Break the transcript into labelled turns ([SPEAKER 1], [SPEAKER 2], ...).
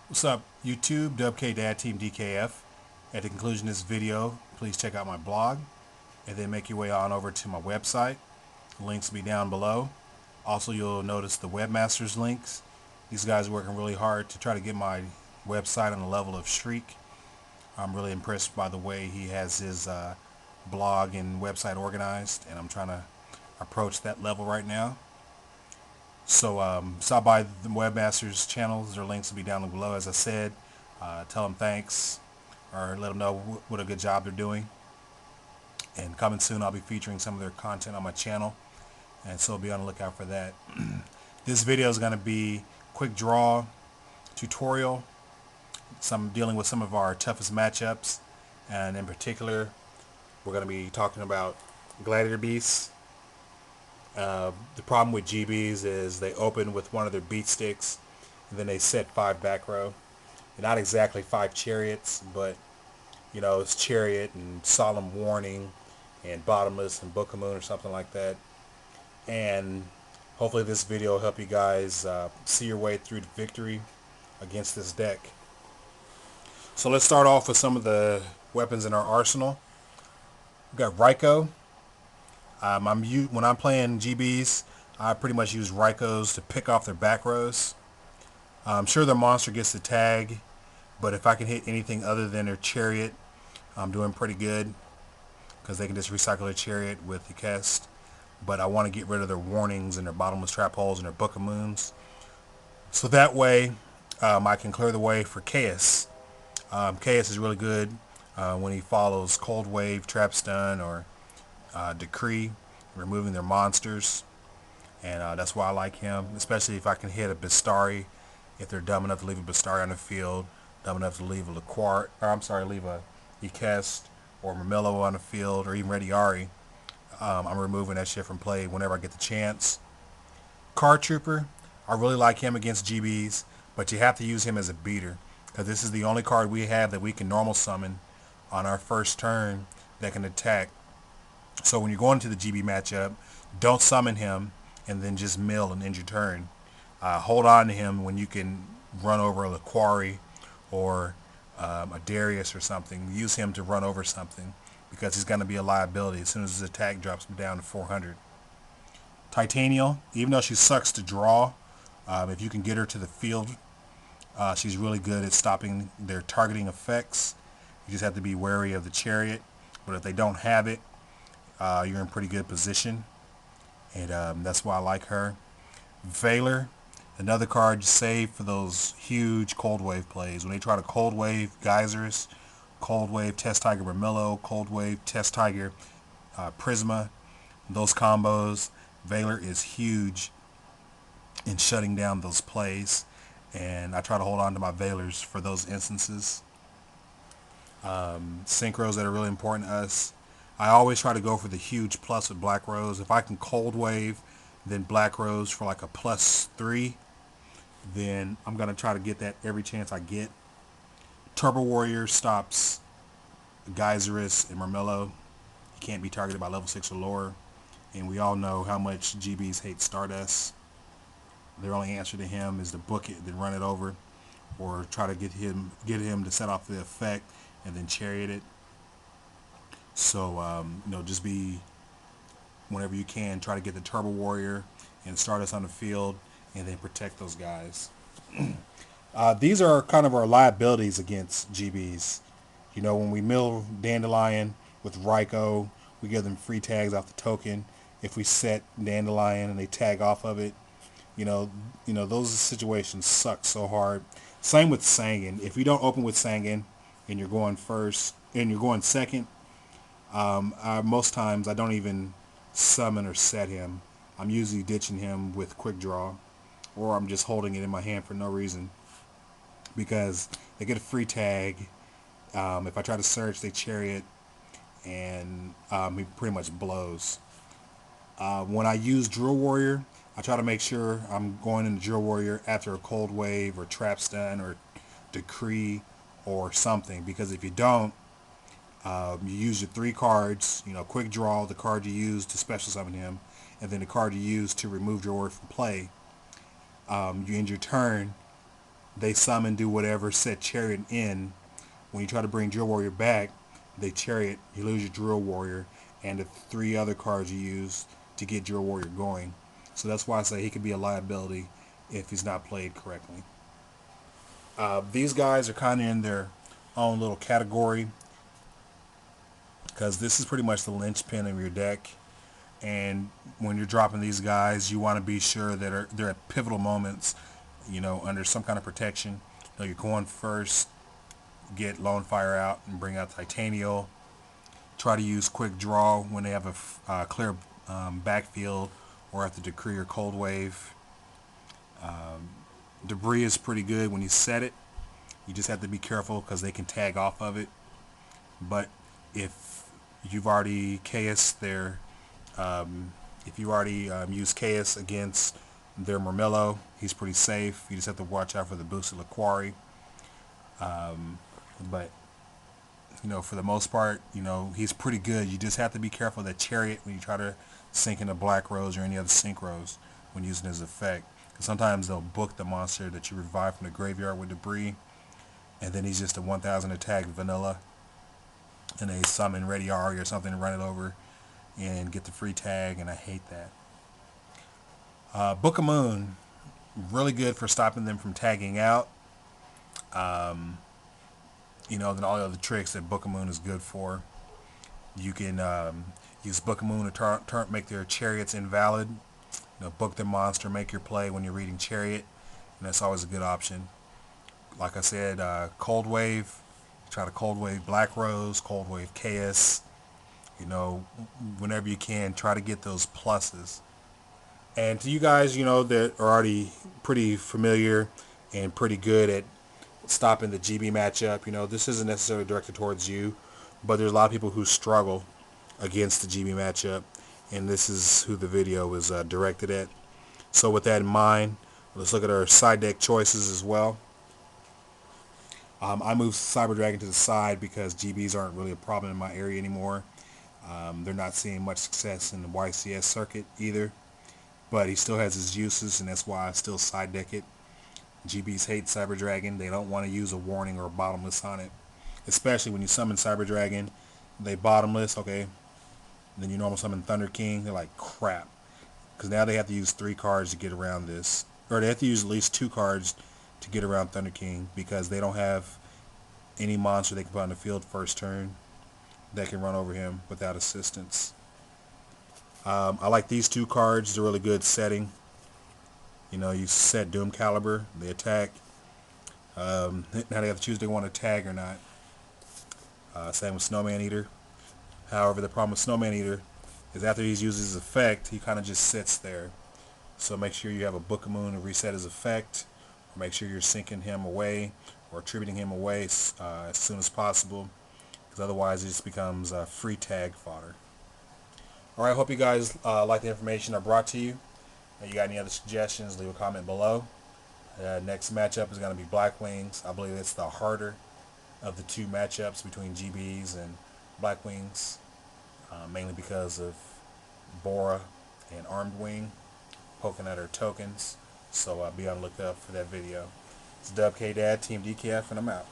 [SPEAKER 1] What's up, YouTube? WK Dad Team DKF. At the conclusion of this video, please check out my blog and then make your way on over to my website. Links will be down below. Also, you'll notice the webmasters links. These guys are working really hard to try to get my website on the level of Streak. I'm really impressed by the way he has his blog and website organized, and I'm trying to approach that level right now. So stop by the webmasters channels. Their links will be down below. As I said, tell them thanks or let them know what a good job they're doing. And coming soon, I'll be featuring some of their content on my channel, and so be on the lookout for that. This video is going to be quick draw tutorial. Some dealing with some of our toughest matchups, and in particular, we're going to be talking about Gladiator beasts. The problem with GBs is they open with one of their beat sticks, and then they set 5 back row. They're not exactly 5 chariots, but you know, it's chariot and solemn warning and bottomless and book of moon or something like that. And hopefully this video will help you guys see your way through to victory against this deck. So let's start off with some of the weapons in our arsenal. We've got Ryko. When I'm playing GBs, I pretty much use Rykos to pick off their back rows. I'm sure their monster gets the tag, but if I can hit anything other than their chariot, I'm doing pretty good because they can just recycle their chariot with the cast. But I want to get rid of their warnings and their bottomless trap holes and their book of moons. So that way I can clear the way for Chaos. Chaos is really good when he follows Cold Wave, Trap Stun, or Decree, removing their monsters. And that's why I like him, especially if I can hit a Bistari, if they're dumb enough to leave a Bistari on the field, dumb enough to leave a leave a Ekest or Mermillo on the field, or even Rediari. I'm removing that shit from play whenever I get the chance. Card Trooper, I really like him against GBs, but you have to use him as a beater, because this is the only card we have that we can normal summon on our first turn that can attack. So when you're going to the GB matchup, don't summon him and then just mill and end your turn. Hold on to him when you can run over a Quarry or a Darius or something. Use him to run over something because he's going to be a liability as soon as his attack drops him down to 400. Titanial, even though she sucks to draw, if you can get her to the field, she's really good at stopping their targeting effects. You just have to be wary of the chariot, but if they don't have it, you're in pretty good position, and that's why I like her. Valor, another card you save for those huge Cold Wave plays. When they try to Cold Wave Geysers, Cold Wave Test Tiger Mermillo, Cold Wave Test Tiger Prisma, those combos, Valor is huge in shutting down those plays, and I try to hold on to my Valors for those instances. Synchros that are really important to us. I always try to go for the huge plus with Black Rose. If I can Cold Wave, then Black Rose for like a +3, then I'm going to try to get that every chance I get. Turbo Warrior stops Geyserus and Mermillo. He can't be targeted by level 6 or lower. And we all know how much GBs hate Stardust. Their only answer to him is to book it, then run it over, or try to get him to set off the effect and then chariot it. So, just be, whenever you can, try to get the Turbo Warrior and Stardust on the field and then protect those guys. These are kind of our liabilities against GBs. You know, when we mill Dandelion with Ryko, we give them free tags off the token. If we set Dandelion and they tag off of it, those situations suck so hard. Same with Sangan. If you don't open with Sangan and you're going first and you're going second, most times I don't even summon or set him. I'm usually ditching him with Quickdraw, or I'm just holding it in my hand for no reason, because they get a free tag. If I try to search, they chariot, and he pretty much blows. When I use Drill Warrior, I try to make sure I'm going into Drill Warrior after a Cold Wave or Trap Stun or Decree or something, because if you don't, you use your 3 cards, Quick Draw, the card you use to special summon him, and then the card you use to remove your word from play. You end your turn they summon, do whatever, set Chariot in. When you try to bring Drill Warrior back, they Chariot, you lose your Drill Warrior and the 3 other cards you use to get Drill Warrior going. So that's why I say he could be a liability if he's not played correctly. These guys are kind of in their own little category because this is pretty much the linchpin of your deck. And when you're dropping these guys, you want to be sure that they're at pivotal moments, under some kind of protection. You're going first, get Lone Fire out and bring out Titanial. Try to use Quickdraw when they have a clear backfield or at the Decree or Cold Wave. Debris is pretty good when you set it. You just have to be careful because they can tag off of it. But if you've already chaosed their, if you already used chaos against their Murmillo, he's pretty safe. You just have to watch out for the boosted Laquari. But for the most part, he's pretty good. You just have to be careful of that Chariot when you try to sink into Black Rose or any other synchros when using his effect. Because sometimes they'll book the monster that you revive from the graveyard with Debris, and then he's just a 1000 attack vanilla, and they summon Ready Ari or something to run it over and get the free tag, and I hate that. Book of Moon, really good for stopping them from tagging out. Then all the other tricks that Book of Moon is good for. You can use Book of Moon to make their Chariots invalid. Book their monster, make your play when you're reading Chariot, and that's always a good option. Like I said, Cold Wave, try to Cold Wave Black Rose, Cold Wave Chaos. Whenever you can, try to get those pluses. And to you guys, that are already pretty familiar and pretty good at stopping the GB matchup, this isn't necessarily directed towards you, but there's a lot of people who struggle against the GB matchup, and this is who the video is directed at. So with that in mind, let's look at our side deck choices as well. I moved Cyber Dragon to the side because GBs aren't really a problem in my area anymore. They're not seeing much success in the YCS circuit either, but he still has his uses, and that's why I still side deck it. GBs hate Cyber Dragon. They don't want to use a warning or a bottomless on it, especially when you summon Cyber Dragon. They bottomless, okay. Then you normal summon Thunder King. They're like, crap, because now they have to use 3 cards to get around this, or they have to use at least 2 cards to get around Thunder King because they don't have any monster they can put on the field first turn that can run over him without assistance. I like these 2 cards. They're really good setting. You set Doom Caliber, they attack. Now they have to choose if they want to tag or not. Same with Snowman Eater. However, the problem with Snowman Eater is after he uses his effect, he kind of just sits there. So make sure you have a Book of Moon to reset his effect, or make sure you're sinking him away or attributing him away as soon as possible, because otherwise it just becomes free tag fodder. Alright, I hope you guys like the information I brought to you. If you got any other suggestions, leave a comment below. Next matchup is going to be Black Wings. I believe it's the harder of the 2 matchups between GBs and Black Wings, mainly because of Bora and Armed Wing poking at her tokens. So be on the lookout for that video. It's Dub K Dad, Team DKF, and I'm out.